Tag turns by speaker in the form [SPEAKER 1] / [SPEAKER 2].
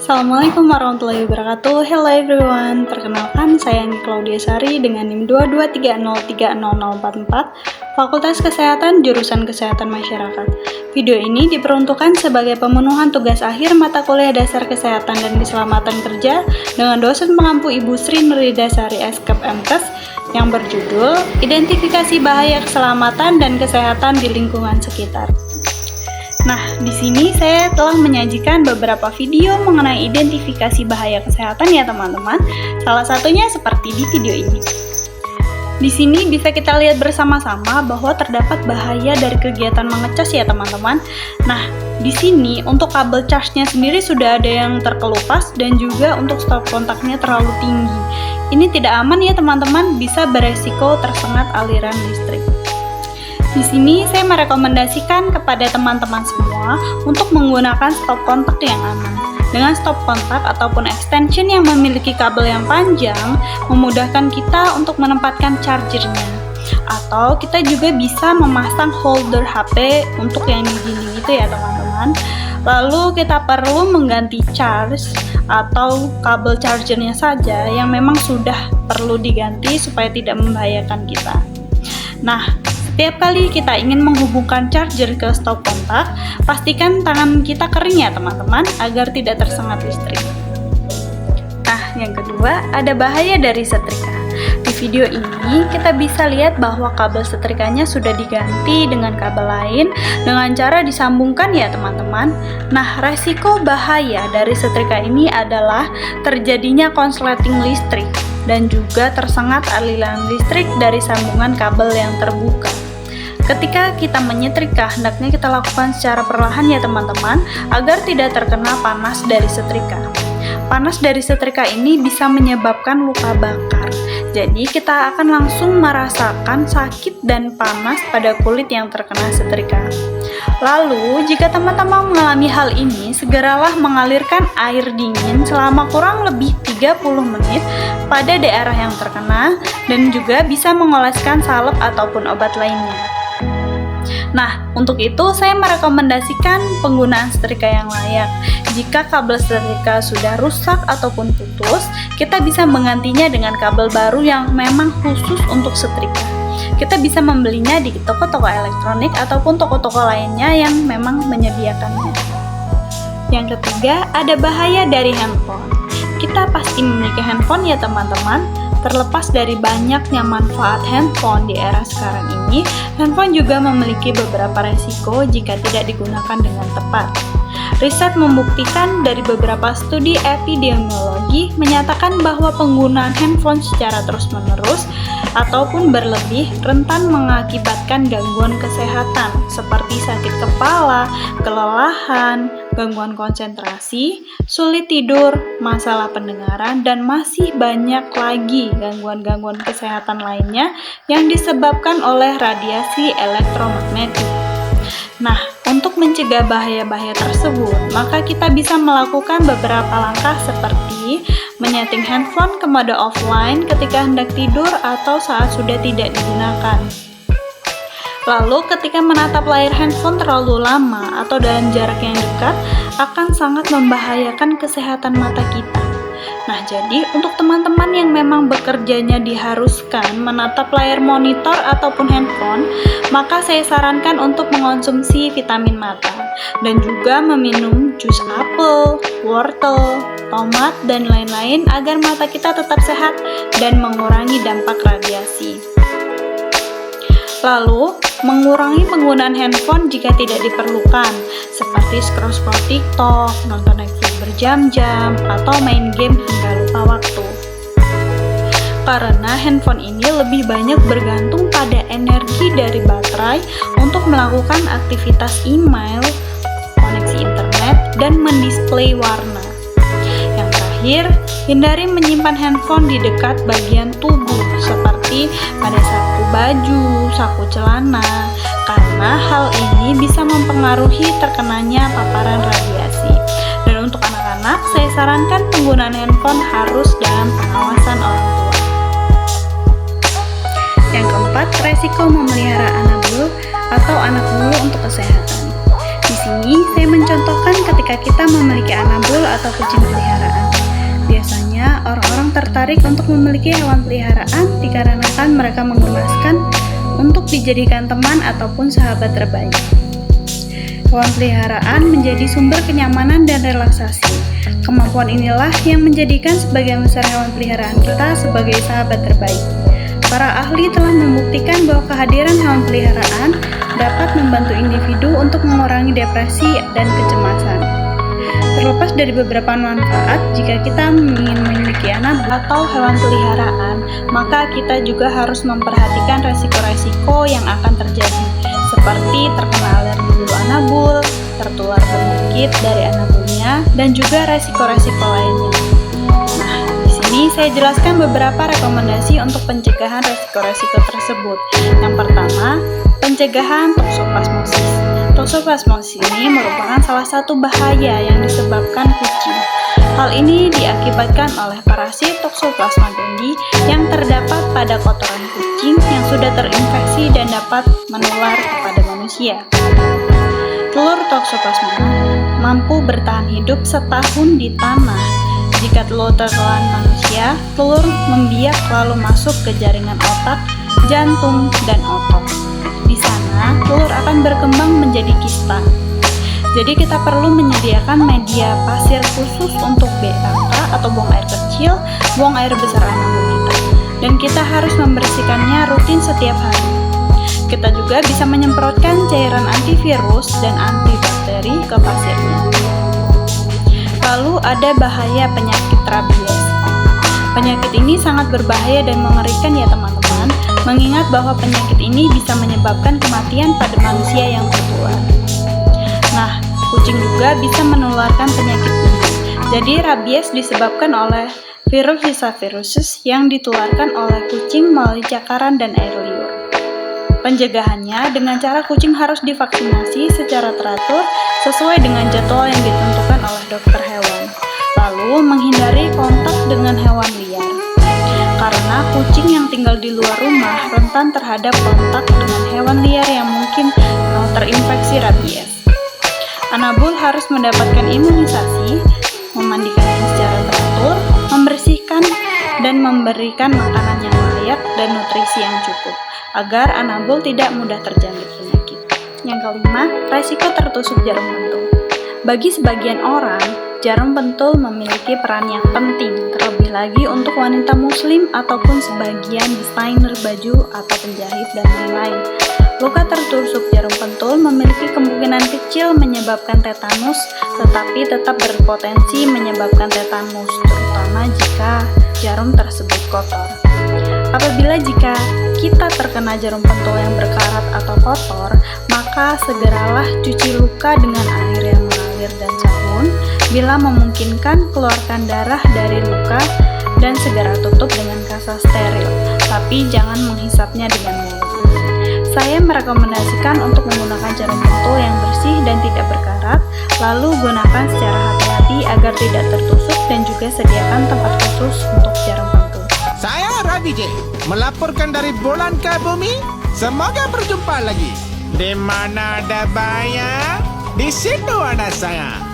[SPEAKER 1] Assalamualaikum warahmatullahi wabarakatuh. Hello everyone. Perkenalkan, saya Andi Claudia Sari dengan NIM 223030044, Fakultas Kesehatan Jurusan Kesehatan Masyarakat. Video ini diperuntukkan sebagai pemenuhan tugas akhir mata kuliah dasar kesehatan dan keselamatan kerja dengan dosen pengampu Ibu Sri Nuridasari SKEP MKes yang berjudul Identifikasi Bahaya Keselamatan dan Kesehatan di Lingkungan Sekitar. Nah, di sini saya telah menyajikan beberapa video mengenai identifikasi bahaya kesehatan ya teman-teman. Salah satunya seperti di video ini. Di sini bisa kita lihat bersama-sama bahwa terdapat bahaya dari kegiatan mengecas ya teman-teman. Nah, di sini untuk kabel charge-nya sendiri sudah ada yang terkelupas dan juga untuk stop kontaknya terlalu tinggi. Ini tidak aman ya teman-teman, bisa beresiko tersengat aliran listrik. Di sini saya merekomendasikan kepada teman-teman semua untuk menggunakan stop kontak yang aman. Dengan stop kontak ataupun extension yang memiliki kabel yang panjang, memudahkan kita untuk menempatkan chargernya. Atau kita juga bisa memasang holder HP untuk yang di dinding itu ya teman-teman. Lalu kita perlu mengganti charge atau kabel chargernya saja yang memang sudah perlu diganti supaya tidak membahayakan kita. Nah, setiap kali kita ingin menghubungkan charger ke stop kontak, pastikan tangan kita kering ya teman-teman, agar tidak tersengat listrik. Nah, yang kedua, ada bahaya dari setrika. Di video ini, kita bisa lihat bahwa kabel setrikanya sudah diganti dengan kabel lain dengan cara disambungkan ya teman-teman. Nah, resiko bahaya dari setrika ini adalah terjadinya konsleting listrik dan juga tersengat aliran listrik dari sambungan kabel yang terbuka. Ketika kita menyetrika, hendaknya kita lakukan secara perlahan ya teman-teman, agar tidak terkena panas dari setrika. Panas dari setrika ini bisa menyebabkan luka bakar. Jadi kita akan langsung merasakan sakit dan panas pada kulit yang terkena setrika. Lalu, jika teman-teman mengalami hal ini, segeralah mengalirkan air dingin selama kurang lebih 30 menit pada daerah yang terkena dan juga bisa mengoleskan salep ataupun obat lainnya. Nah, untuk itu saya merekomendasikan penggunaan setrika yang layak. Jika kabel setrika sudah rusak ataupun putus, kita bisa menggantinya dengan kabel baru yang memang khusus untuk setrika. Kita bisa membelinya di toko-toko elektronik ataupun toko-toko lainnya yang memang menyediakannya. Yang ketiga, ada bahaya dari handphone. Kita pasti memiliki handphone ya teman-teman. Terlepas dari banyaknya manfaat handphone di era sekarang ini, handphone juga memiliki beberapa resiko jika tidak digunakan dengan tepat. Riset membuktikan dari beberapa studi epidemiologi menyatakan bahwa penggunaan handphone secara terus-menerus ataupun berlebih rentan mengakibatkan gangguan kesehatan seperti sakit kepala, kelelahan, gangguan konsentrasi, sulit tidur, masalah pendengaran, dan masih banyak lagi gangguan-gangguan kesehatan lainnya yang disebabkan oleh radiasi elektromagnetik. Nah, untuk mencegah bahaya-bahaya tersebut, maka kita bisa melakukan beberapa langkah seperti menyeting handphone ke mode offline ketika hendak tidur atau saat sudah tidak digunakan. Lalu, ketika menatap layar handphone terlalu lama atau dalam jarak yang dekat, akan sangat membahayakan kesehatan mata kita. Nah, jadi untuk teman-teman yang memang bekerjanya diharuskan menatap layar monitor ataupun handphone, maka saya sarankan untuk mengonsumsi vitamin mata dan juga meminum jus apel, wortel, tomat, dan lain-lain agar mata kita tetap sehat dan mengurangi dampak radiasi. Lalu, mengurangi penggunaan handphone jika tidak diperlukan, seperti scroll-scroll TikTok, nonton Netflix berjam-jam, atau main game hingga lupa waktu. Karena handphone ini lebih banyak bergantung pada energi dari baterai untuk melakukan aktivitas email, koneksi internet, dan mendisplay warna. Yang terakhir, hindari menyimpan handphone di dekat bagian tubuh, seperti pada saku baju, saku celana, karena hal ini bisa mempengaruhi terkenanya paparan radiasi. Dan untuk anak-anak, saya sarankan penggunaan handphone harus dalam pengawasan orang tua. Yang keempat, resiko memelihara anak bulu atau anak bulu untuk kesehatan. Di sini saya mencontohkan ketika kita memiliki anabul atau kucing peliharaan. Biasanya orang-orang tertarik untuk memiliki hewan peliharaan dikarenakan mereka menggemaskan untuk dijadikan teman ataupun sahabat terbaik. Hewan peliharaan menjadi sumber kenyamanan dan relaksasi. Kemampuan inilah yang menjadikan sebagian besar hewan peliharaan kita sebagai sahabat terbaik. Para ahli telah membuktikan bahwa kehadiran hewan peliharaan dapat membantu individu untuk mengurangi depresi dan kecemasan. Terlepas dari beberapa manfaat, jika kita ingin memiliki anak atau hewan peliharaan, maka kita juga harus memperhatikan resiko-resiko yang akan terjadi, seperti terkena alergi bulu anabul, tertular penyakit dari anabulnya, dan juga resiko-resiko lainnya. Nah, di sini saya jelaskan beberapa rekomendasi untuk pencegahan resiko-resiko tersebut. Yang pertama, pencegahan toksoplasmosis. Toksoplasmosis ini merupakan salah satu bahaya yang disebabkan kucing. Hal ini diakibatkan oleh parasit Toxoplasma gondii yang terdapat pada kotoran kucing yang sudah terinfeksi dan dapat menular kepada manusia. Telur Toxoplasma mampu bertahan hidup setahun di tanah. Jika telur tertelan manusia, telur membiak lalu masuk ke jaringan otak, jantung, dan otot. Di sana, telur akan berkembang menjadi kista. Jadi kita perlu menyediakan media pasir khusus untuk BAK atau buang air kecil, buang air besar anabul kita. Dan kita harus membersihkannya rutin setiap hari. Kita juga bisa menyemprotkan cairan antivirus dan antibakteri ke pasirnya. Lalu ada bahaya penyakit rabies. Penyakit ini sangat berbahaya dan mengerikan ya teman-teman, mengingat bahwa penyakit ini bisa menyebabkan kematian pada manusia yang tertular. Nah, kucing juga bisa menularkan penyakit ini. Jadi rabies disebabkan oleh virus Lyssaviruses yang ditularkan oleh kucing melalui cakaran dan air liur. Pencegahannya dengan cara kucing harus divaksinasi secara teratur sesuai dengan jadwal yang ditentukan oleh dokter hewan. Lalu menghindari kontak dengan hewan liar. Karena kucing yang tinggal di luar rumah rentan terhadap kontak dengan hewan liar yang mungkin terinfeksi rabies. Anabul harus mendapatkan imunisasi, memandikannya secara teratur, membersihkan, dan memberikan makanan yang layak dan nutrisi yang cukup, agar anabul tidak mudah terjangkit penyakit. Yang kelima, resiko tertusuk jarum pentul. Bagi sebagian orang, jarum pentul memiliki peran yang penting, terlebih lagi untuk wanita muslim ataupun sebagian desainer baju atau penjahit dan lain-lain. Luka tertusuk jarum pentul memiliki kemungkinan kecil menyebabkan tetanus, tetapi tetap berpotensi menyebabkan tetanus, terutama jika jarum tersebut kotor. Apabila jika kita terkena jarum pentul yang berkarat atau kotor, maka segeralah cuci luka dengan air yang mengalir dan sabun. Bila memungkinkan, keluarkan darah dari luka dan segera tutup dengan kasa steril, tapi jangan menghisapnya dengan mulut. Saya merekomendasikan untuk menggunakan jarum pentul yang bersih dan tidak berkarat, lalu gunakan secara hati-hati agar tidak tertusuk dan juga sediakan tempat khusus untuk jarum pentul.
[SPEAKER 2] Saya Rabi J, melaporkan dari bulan ke bumi. Semoga berjumpa lagi. Di mana ada bahaya, di situ ada saya.